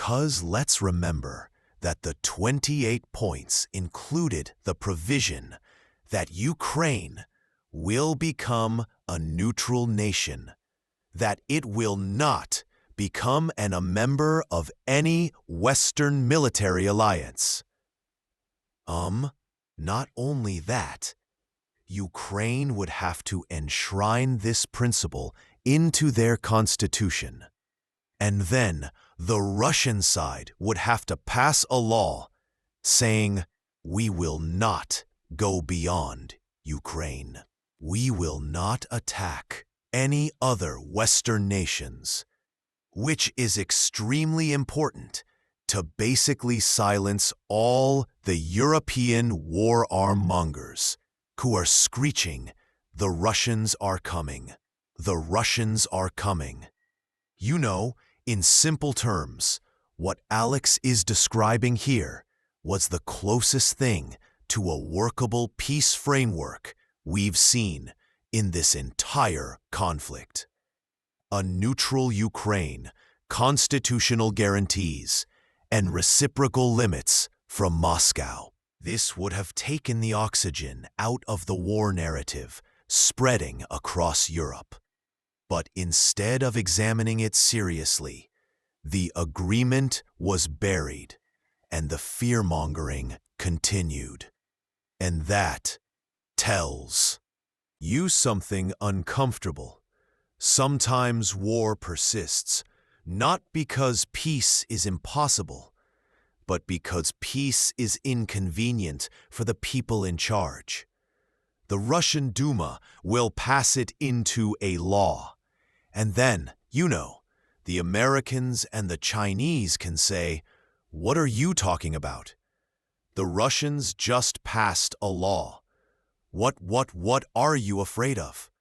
Because let's remember that the 28 points included the provision that Ukraine will become a neutral nation, that it will not become a member of any Western military alliance. Not only that, Ukraine would have to enshrine this principle into their constitution. And then the Russian side would have to pass a law saying, we will not go beyond Ukraine. We will not attack any other Western nations, which is extremely important to basically silence all the European war armmongers who are screeching, the Russians are coming. The Russians are coming. You know, in simple terms, what Alex is describing here was the closest thing to a workable peace framework we've seen in this entire conflict. A neutral Ukraine, constitutional guarantees, and reciprocal limits from Moscow. This would have taken the oxygen out of the war narrative spreading across Europe. But instead of examining it seriously, the agreement was buried and the fear-mongering continued. And that tells you something uncomfortable. Sometimes war persists, not because peace is impossible, but because peace is inconvenient for the people in charge. The Russian Duma will pass it into a law. And then, you know, the Americans and the Chinese can say, what are you talking about? The Russians just passed a law. What are you afraid of?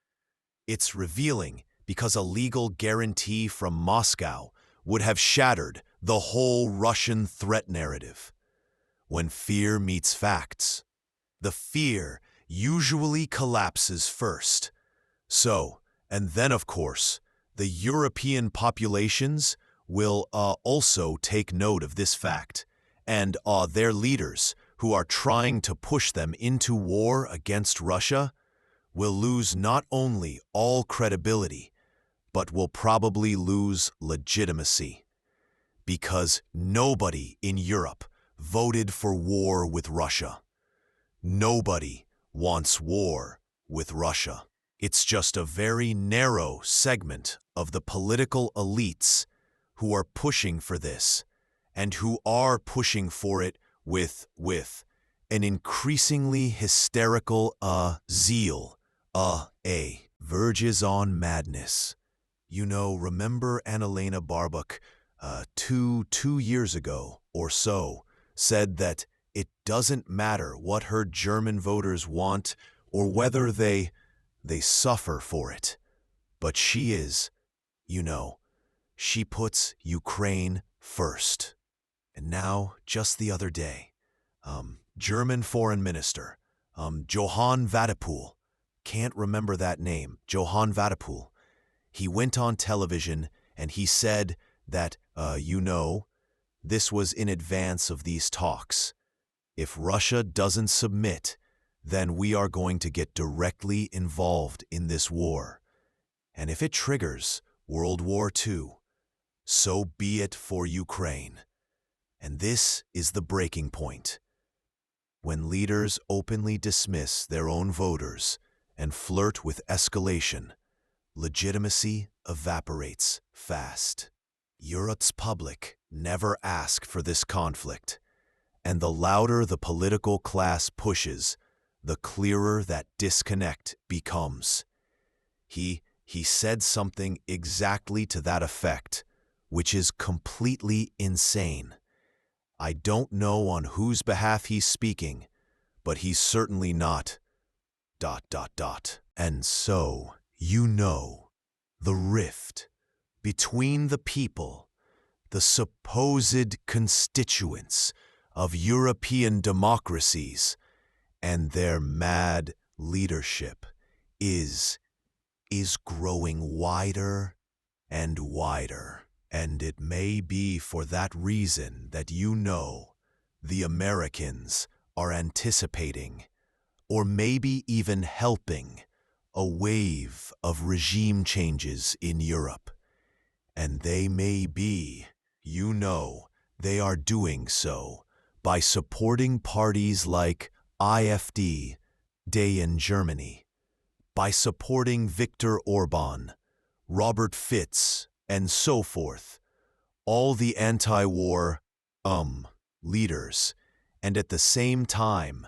It's revealing because a legal guarantee from Moscow would have shattered the whole Russian threat narrative. When fear meets facts, the fear usually collapses first. So, and then of course, the European populations will also take note of this fact, and their leaders, who are trying to push them into war against Russia, will lose not only all credibility, but will probably lose legitimacy. Because nobody in Europe voted for war with Russia. Nobody wants war with Russia. It's just a very narrow segment of the political elites who are pushing for this, and who are pushing for it with an increasingly hysterical zeal, verges on madness. You know, remember Annalena Baerbock, two years ago or so, said that it doesn't matter what her German voters want or whether they suffer for it. But she is, you know, she puts Ukraine first. And now, just the other day, German Foreign Minister, Johann Wadepool, can't remember that name, Johann Wadepool, he went on television and he said that, you know, this was in advance of these talks. If Russia doesn't submit, then we are going to get directly involved in this war. And if it triggers World War II, so be it for Ukraine. And this is the breaking point. When leaders openly dismiss their own voters and flirt with escalation, legitimacy evaporates fast. Europe's public never asked for this conflict, and the louder the political class pushes, the clearer that disconnect becomes. He said something exactly to that effect, which is completely insane. I don't know on whose behalf he's speaking, but he's certainly not ... And so, you know, the rift between the people, the supposed constituents of European democracies, and their mad leadership is growing wider and wider. And it may be for that reason that the Americans are anticipating, or maybe even helping, a wave of regime changes in Europe. And they may be, they are doing so by supporting parties like IFD, Day in Germany, by supporting Viktor Orban, Robert Fitz, and so forth, all the anti-war, leaders, and at the same time,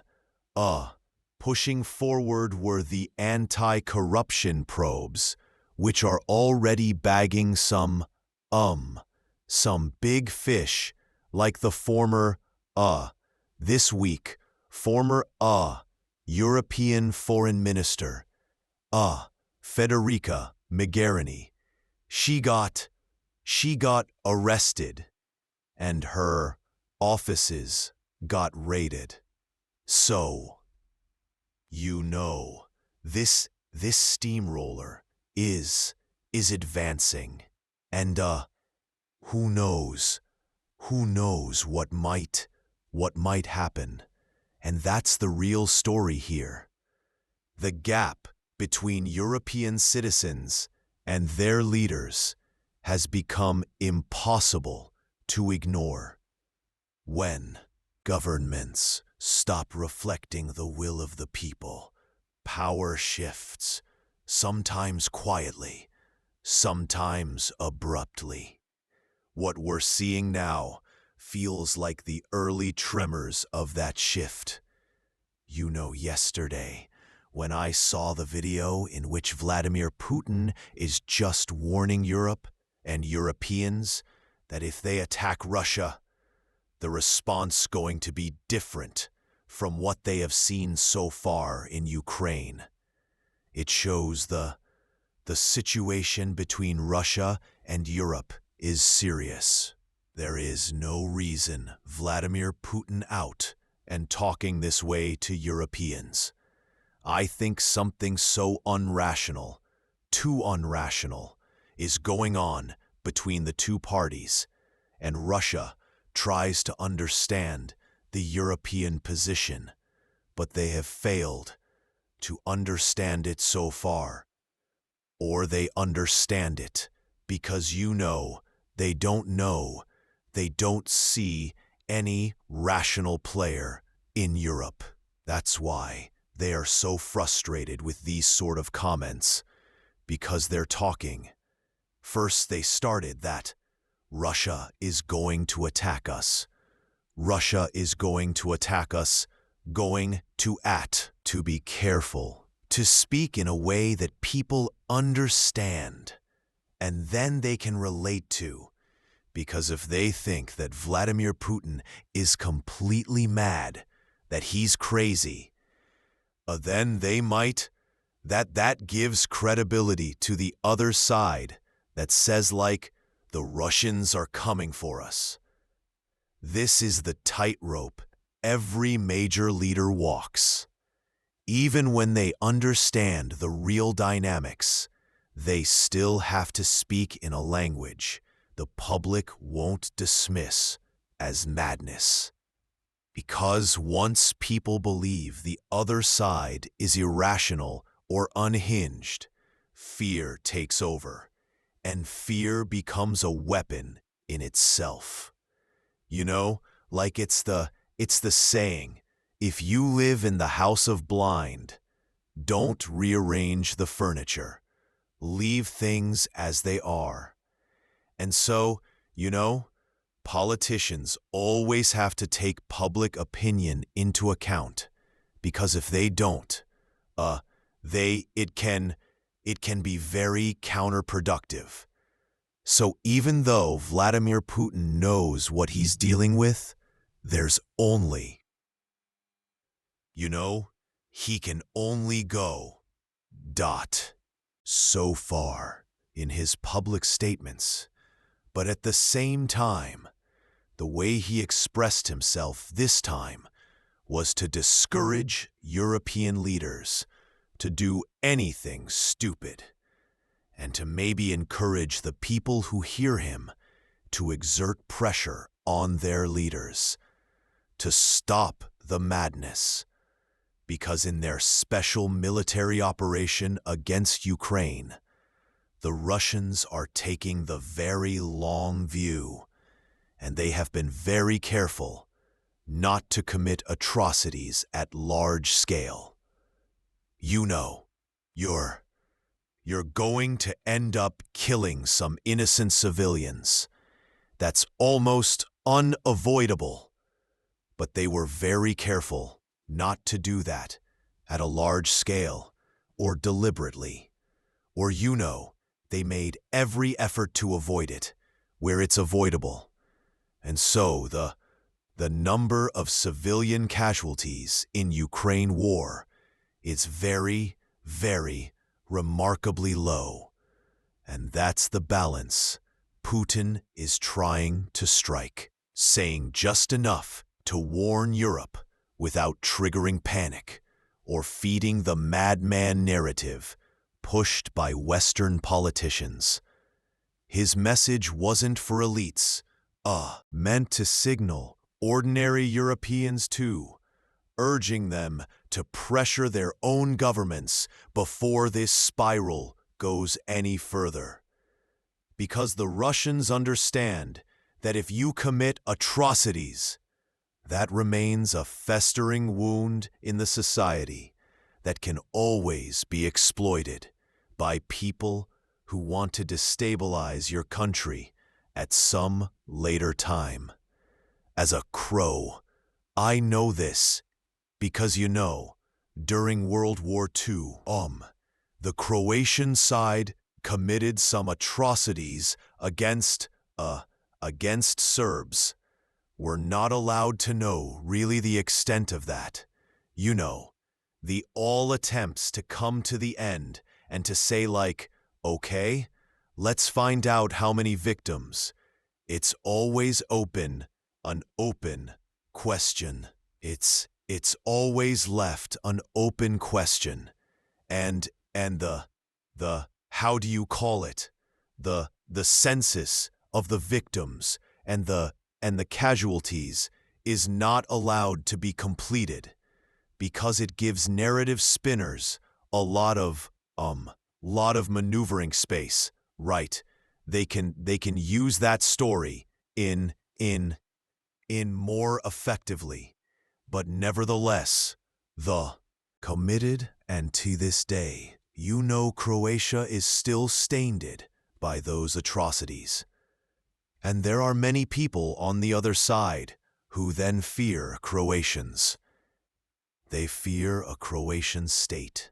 pushing forward were the anti-corruption probes, which are already bagging some big fish, like the former, this week, former, European Foreign Minister, Federica Mogherini. She got arrested, and her offices got raided. So, this steamroller is advancing, and who knows what might happen. And that's the real story here. The gap between European citizens and their leaders has become impossible to ignore. When governments stop reflecting the will of the people, power shifts, sometimes quietly, sometimes abruptly. What we're seeing now feels like the early tremors of that shift. Yesterday, when I saw the video in which Vladimir Putin is just warning Europe and Europeans that if they attack Russia, the response going to be different from what they have seen so far in Ukraine. It shows the situation between Russia and Europe is serious. There is no reason Vladimir Putin out and talking this way to Europeans. I think something so unrational, too unrational, is going on between the two parties, and Russia tries to understand the European position, but they have failed to understand it so far. Or they understand it because they don't see any rational player in Europe. That's why they are so frustrated with these sort of comments, because they're talking. First they started that Russia is going to attack us. Russia is going to attack us, to be careful, to speak in a way that people understand, and then they can relate to. Because if they think that Vladimir Putin is completely mad, that he's crazy, then they might, that gives credibility to the other side that says like, the Russians are coming for us. This is the tightrope every major leader walks. Even when they understand the real dynamics, they still have to speak in a language the public won't dismiss as madness. Because once people believe the other side is irrational or unhinged, fear takes over, and fear becomes a weapon in itself. Like it's the saying, if you live in the house of blind, don't rearrange the furniture. Leave things as they are. And so, politicians always have to take public opinion into account, because if they don't, it can be very counterproductive. So even though Vladimir Putin knows what he's dealing with, there's only, he can only go, so far in his public statements. But at the same time, the way he expressed himself this time was to discourage European leaders to do anything stupid, and to maybe encourage the people who hear him to exert pressure on their leaders to stop the madness, because in their special military operation against Ukraine, the Russians are taking the very long view, and they have been very careful not to commit atrocities at large scale. You know, you're going to end up killing some innocent civilians. That's almost unavoidable. But they were very careful not to do that at a large scale or deliberately. Or they made every effort to avoid it where it's avoidable. And so the number of civilian casualties in Ukraine war is very, very remarkably low. And that's the balance Putin is trying to strike, saying just enough to warn Europe without triggering panic or feeding the madman narrative pushed by Western politicians. His message wasn't for elites, meant to signal ordinary Europeans too, urging them to pressure their own governments before this spiral goes any further. Because the Russians understand that if you commit atrocities, that remains a festering wound in the society that can always be exploited by people who want to destabilize your country at some later time. As a crow, I know this because during World War II, the Croatian side committed some atrocities against Serbs. We're not allowed to know really the extent of that. The all attempts to come to the end and to say okay, let's find out how many victims. It's always an open question. It's always left an open question. And the how do you call it? The census of the victims and the casualties is not allowed to be completed because it gives narrative spinners a lot of maneuvering space, right? They can use that story in more effectively, but nevertheless, the committed, and to this day, Croatia is still stained by those atrocities. And there are many people on the other side who then fear Croatians. They fear a Croatian state.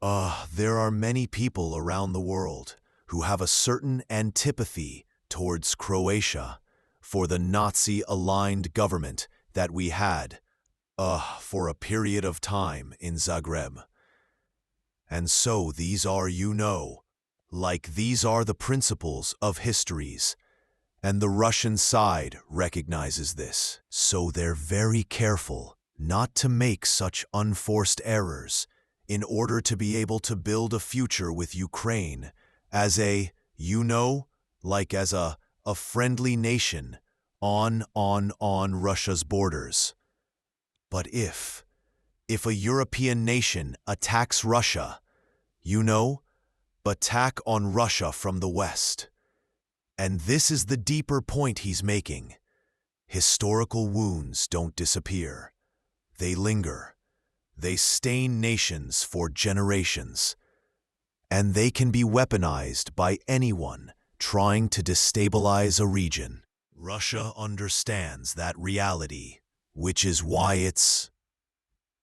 There are many people around the world who have a certain antipathy towards Croatia for the Nazi-aligned government that we had for a period of time in Zagreb. And so these are, these are the principles of histories. And the Russian side recognizes this, so they're very careful not to make such unforced errors in order to be able to build a future with Ukraine as a friendly nation on Russia's borders. But if a European nation attacks Russia, attack on Russia from the West. And this is the deeper point he's making. Historical wounds don't disappear. They linger. They stain nations for generations. And they can be weaponized by anyone trying to destabilize a region. Russia understands that reality, which is why it's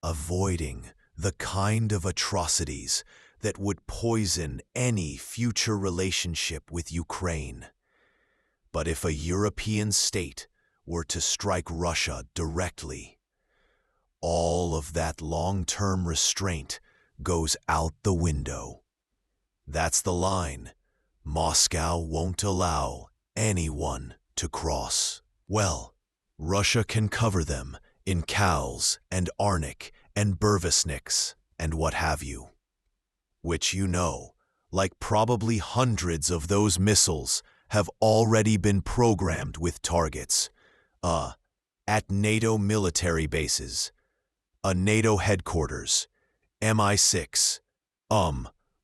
avoiding the kind of atrocities that would poison any future relationship with Ukraine. But if a European state were to strike Russia directly, all of that long-term restraint goes out the window. That's the line Moscow won't allow anyone to cross. Well, Russia can cover them in Kals and Arnik and Burvesniks and what have you. Which like probably hundreds of those missiles have already been programmed with targets. At NATO military bases, a NATO headquarters, MI6.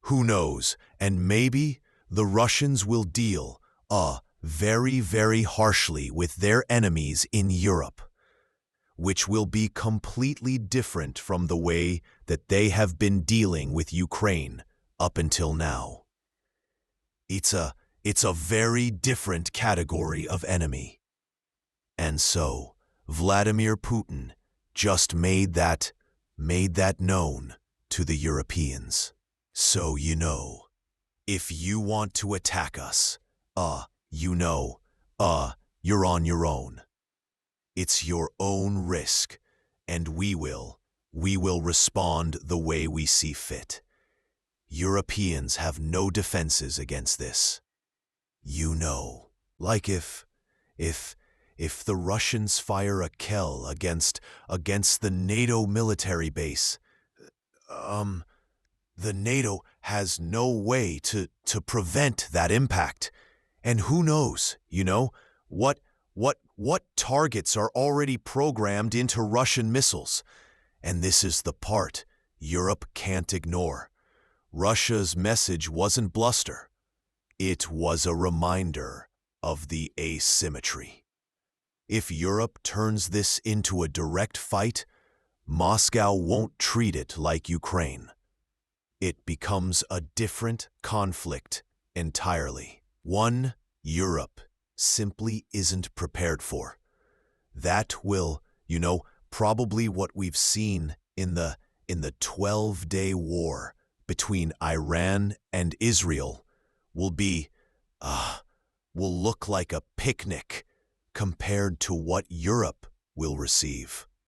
Who knows, and maybe the Russians will deal, very, very harshly with their enemies in Europe, which will be completely different from the way that they have been dealing with Ukraine up until now. It's a very different category of enemy. And so, Vladimir Putin just made that known to the Europeans. So if you want to attack us, you're on your own. It's your own risk, and we will respond the way we see fit. Europeans have no defenses against this. Like if the Russians fire a shell against the NATO military base, the NATO has no way to prevent that impact. And who knows, what targets are already programmed into Russian missiles. And this is the part Europe can't ignore. Russia's message wasn't bluster. It was a reminder of the asymmetry. If Europe turns this into a direct fight, Moscow won't treat it like Ukraine. It becomes a different conflict entirely. One Europe simply isn't prepared for. That will, probably what we've seen in the 12-day war between Iran and Israel will look like a picnic compared to what Europe will receive.